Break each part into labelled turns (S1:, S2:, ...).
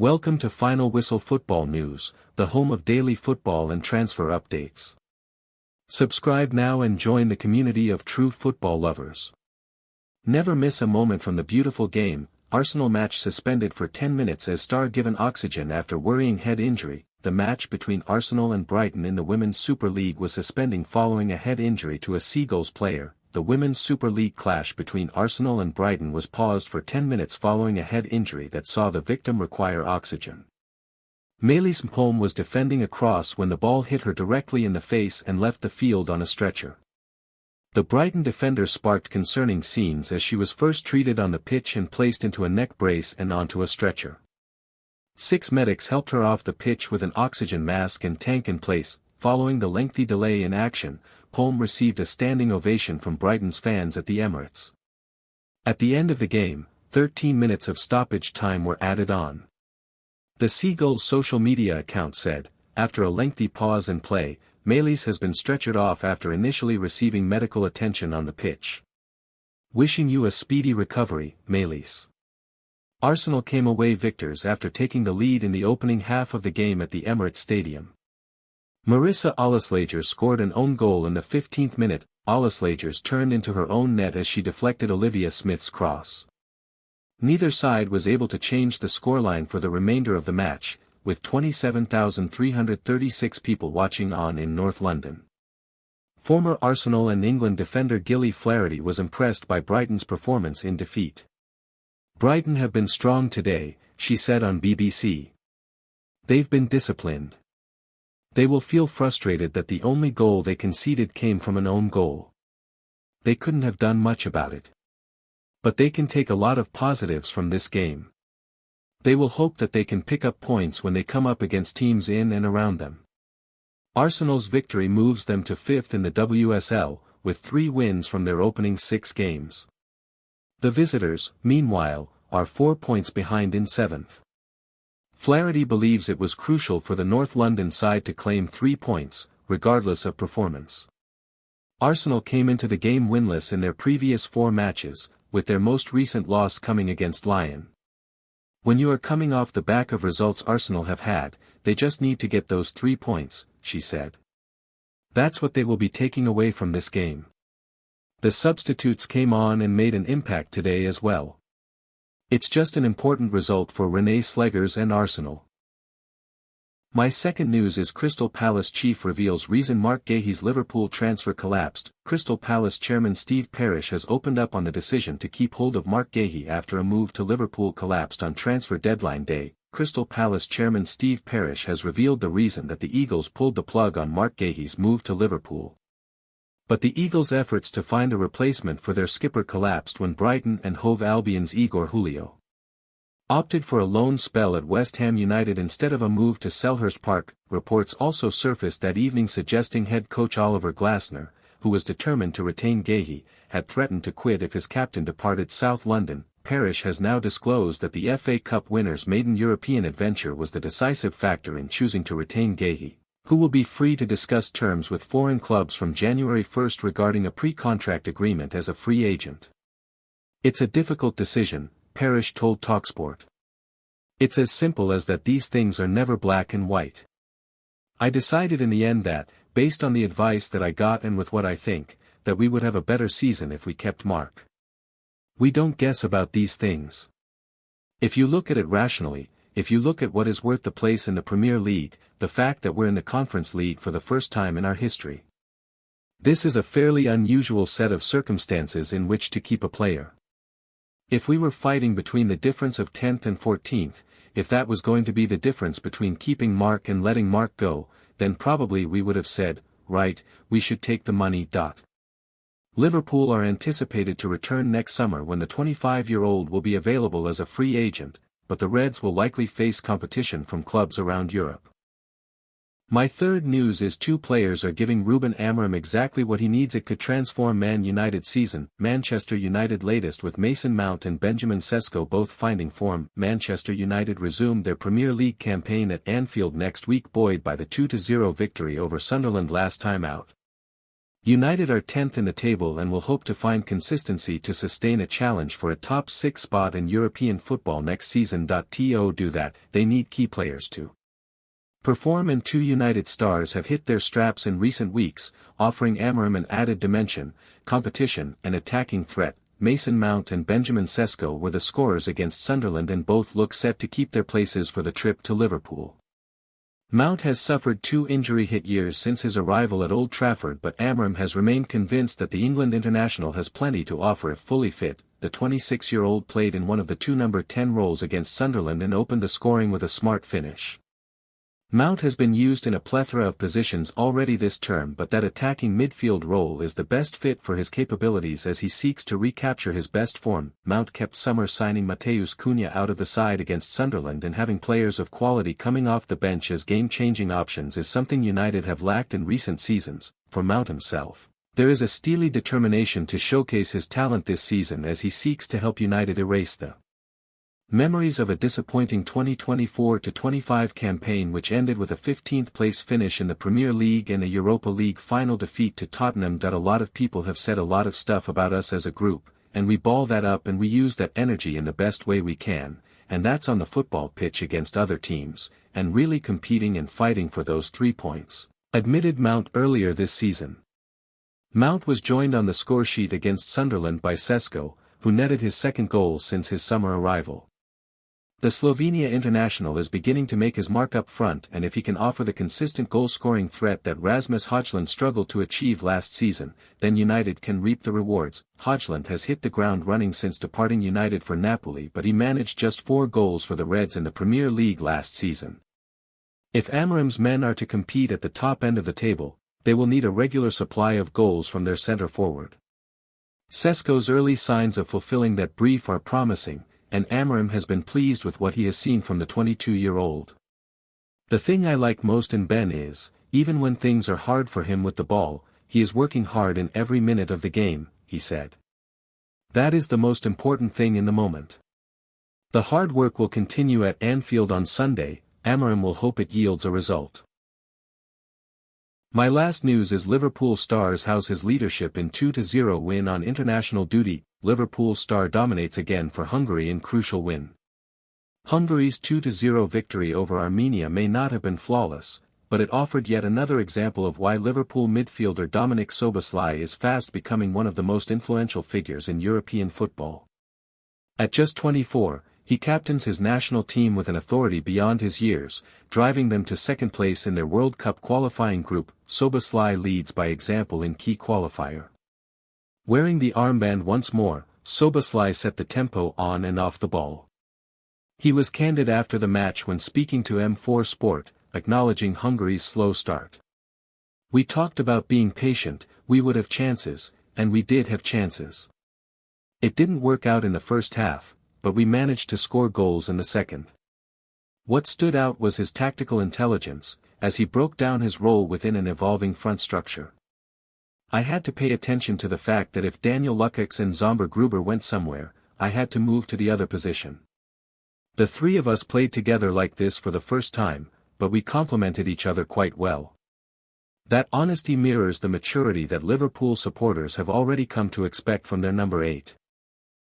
S1: Welcome to Final Whistle Football News, the home of daily football and transfer updates. Subscribe now and join the community of true football lovers. Never miss a moment from the beautiful game. Arsenal match suspended for 10 minutes as star given oxygen after worrying head injury. The match between Arsenal and Brighton in the Women's Super League was suspending following a head injury to a Seagulls player. The Women's Super League clash between Arsenal and Brighton was paused for 10 minutes following a head injury that saw the victim require oxygen. Maëlys Mpom was defending a cross when the ball hit her directly in the face and left the field on a stretcher. The Brighton defender sparked concerning scenes as she was first treated on the pitch and placed into a neck brace and onto a stretcher. 6 medics helped her off the pitch with an oxygen mask and tank in place. Following the lengthy delay in action, Mpom received a standing ovation from Brighton's fans at the Emirates. At the end of the game, 13 minutes of stoppage time were added on. The Seagulls' social media account said, after a lengthy pause in play, Maëlys has been stretchered off after initially receiving medical attention on the pitch. Wishing you a speedy recovery, Maëlys. Arsenal came away victors after taking the lead in the opening half of the game at the Emirates Stadium. Marissa Auslagers scored an own goal in the 15th minute. Auslagers turned into her own net as she deflected Olivia Smith's cross. Neither side was able to change the scoreline for the remainder of the match, with 27,336 people watching on in North London. Former Arsenal and England defender Gilly Flaherty was impressed by Brighton's performance in defeat. "Brighton have been strong today," she said on BBC. "They've been disciplined. They will feel frustrated that the only goal they conceded came from an own goal. They couldn't have done much about it. But they can take a lot of positives from this game. They will hope that they can pick up points when they come up against teams in and around them." Arsenal's victory moves them to 5th in the WSL, with 3 wins from their opening 6 games. The visitors, meanwhile, are 4 points behind in 7th. Flaherty believes it was crucial for the North London side to claim 3 points, regardless of performance. Arsenal came into the game winless in their previous 4 matches, with their most recent loss coming against Lyon. "When you are coming off the back of results Arsenal have had, they just need to get those 3 points, she said. That's what they will be taking away from this game. The substitutes came on and made an impact today as well. It's just an important result for Renée Slegers and Arsenal." My second news is Crystal Palace chief reveals reason Marc Guehi's Liverpool transfer collapsed. Crystal Palace chairman Steve Parish has opened up on the decision to keep hold of Marc Guehi after a move to Liverpool collapsed on transfer deadline day. Crystal Palace chairman Steve Parish has revealed the reason that the Eagles pulled the plug on Marc Guehi's move to Liverpool. But the Eagles' efforts to find a replacement for their skipper collapsed when Brighton and Hove Albion's Igor Julio opted for a loan spell at West Ham United instead of a move to Selhurst Park. Reports also surfaced that evening suggesting head coach Oliver Glasner, who was determined to retain Guehi, had threatened to quit if his captain departed South London. Parish has now disclosed that the FA Cup winners' maiden European adventure was the decisive factor in choosing to retain Guehi, who will be free to discuss terms with foreign clubs from January 1 regarding a pre-contract agreement as a free agent. "It's a difficult decision," Parish told TalkSport. "It's as simple as that. These things are never black and white. I decided in the end that, based on the advice that I got and with what I think, that we would have a better season if we kept Marc. We don't guess about these things. If you look at it rationally, if you look at what is worth the place in the Premier League, the fact that we're in the Conference League for the first time in our history. This is a fairly unusual set of circumstances in which to keep a player. If we were fighting between the difference of 10th and 14th, if that was going to be the difference between keeping Marc and letting Marc go, then probably we would have said, right, we should take the money. Liverpool are anticipated to return next summer when the 25-year-old will be available as a free agent, but the Reds will likely face competition from clubs around Europe. My third news is 2 players are giving Ruben Amorim exactly what he needs. It could transform Man United season. Manchester United latest with Mason Mount and Benjamin Sesko both finding form. Manchester United resumed their Premier League campaign at Anfield next week, buoyed by the 2-0 victory over Sunderland last time out. United are 10th in the table and will hope to find consistency to sustain a challenge for a top 6 spot in European football next season. To do that, they need key players to perform, and 2 United stars have hit their straps in recent weeks, offering Amorim an added dimension, competition and attacking threat. Mason Mount and Benjamin Sesko were the scorers against Sunderland and both look set to keep their places for the trip to Liverpool. Mount has suffered 2 injury-hit years since his arrival at Old Trafford, but Amorim has remained convinced that the England international has plenty to offer if fully fit. The 26-year-old played in one of the 2 number 10 roles against Sunderland and opened the scoring with a smart finish. Mount has been used in a plethora of positions already this term, but that attacking midfield role is the best fit for his capabilities as he seeks to recapture his best form. Mount kept summer signing Matheus Cunha out of the side against Sunderland, and having players of quality coming off the bench as game-changing options is something United have lacked in recent seasons. For Mount himself, there is a steely determination to showcase his talent this season as he seeks to help United erase the memories of a disappointing 2024-25 campaign which ended with a 15th place finish in the Premier League and a Europa League final defeat to Tottenham. A lot of people have said a lot of stuff about us as a group, and we ball that up and we use that energy in the best way we can, and that's on the football pitch against other teams, and really competing and fighting for those 3 points, admitted Mount earlier this season. Mount was joined on the scoresheet against Sunderland by Sesko, who netted his 2nd goal since his summer arrival. The Slovenia international is beginning to make his mark up front, and if he can offer the consistent goal-scoring threat that Rasmus Højlund struggled to achieve last season, then United can reap the rewards. Højlund has hit the ground running since departing United for Napoli, but he managed just 4 goals for the Reds in the Premier League last season. If Amorim's men are to compete at the top end of the table, they will need a regular supply of goals from their centre-forward. Sesko's early signs of fulfilling that brief are promising, and Amorim has been pleased with what he has seen from the 22-year-old. The thing I like most in Ben is, even when things are hard for him with the ball, he is working hard in every minute of the game, he said. That is the most important thing in the moment. The hard work will continue at Anfield on Sunday. Amorim will hope it yields a result. My last news is Liverpool stars house his leadership in 2-0 win on international duty. Liverpool star dominates again for Hungary in crucial win. Hungary's 2-0 victory over Armenia may not have been flawless, but it offered yet another example of why Liverpool midfielder Dominik Szoboszlai is fast becoming one of the most influential figures in European football. At just 24, he captains his national team with an authority beyond his years, driving them to 2nd place in their World Cup qualifying group. Szoboszlai leads by example in key qualifier. Wearing the armband once more, Szoboszlai set the tempo on and off the ball. He was candid after the match when speaking to M4 Sport, acknowledging Hungary's slow start. We talked about being patient, we would have chances, and we did have chances. It didn't work out in the first half, but we managed to score goals in the second. What stood out was his tactical intelligence, as he broke down his role within an evolving front structure. I had to pay attention to the fact that if Daniel Lukacs and Zomber Gruber went somewhere, I had to move to the other position. The 3 of us played together like this for the first time, but we complemented each other quite well. That honesty mirrors the maturity that Liverpool supporters have already come to expect from their number 8.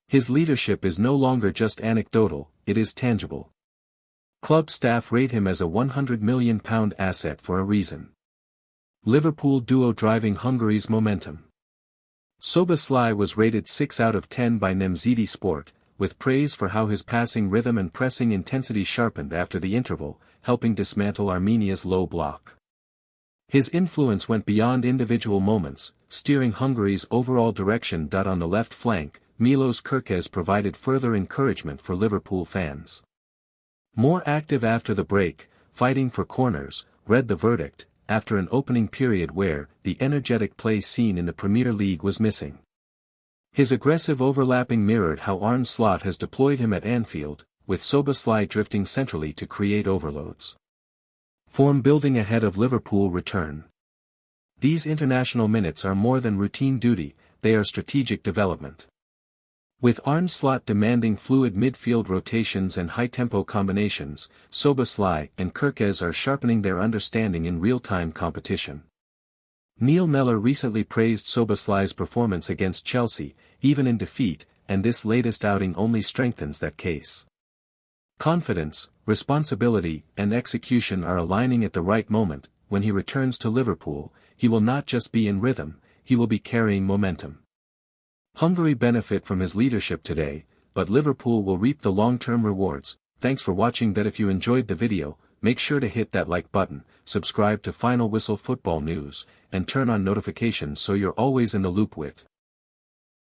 S1: His leadership is no longer just anecdotal, it is tangible. Club staff rate him as a £100 million asset for a reason. Liverpool duo driving Hungary's momentum. Szoboszlai was rated 6 out of 10 by Nemzeti Sport, with praise for how his passing rhythm and pressing intensity sharpened after the interval, helping dismantle Armenia's low block. His influence went beyond individual moments, steering Hungary's overall direction. On the left flank, Milos Kerkez provided further encouragement for Liverpool fans. More active after the break, fighting for corners, read the verdict, after an opening period where the energetic play seen in the Premier League was missing. His aggressive overlapping mirrored how Arne Slot has deployed him at Anfield, with Szoboszlai drifting centrally to create overloads. Form building ahead of Liverpool return. These international minutes are more than routine duty, they are strategic development. With Arne Slot demanding fluid midfield rotations and high-tempo combinations, Szoboszlai and Kerkez are sharpening their understanding in real-time competition. Neil Mellor recently praised Szoboszlai's performance against Chelsea, even in defeat, and this latest outing only strengthens that case. Confidence, responsibility, and execution are aligning at the right moment. When he returns to Liverpool, he will not just be in rhythm, he will be carrying momentum. Hungary benefit from his leadership today, but Liverpool will reap the long-term rewards. Thanks for watching that. If you enjoyed the video, make sure to hit that like button, subscribe to Final Whistle Football News, and turn on notifications so you're always in the loop with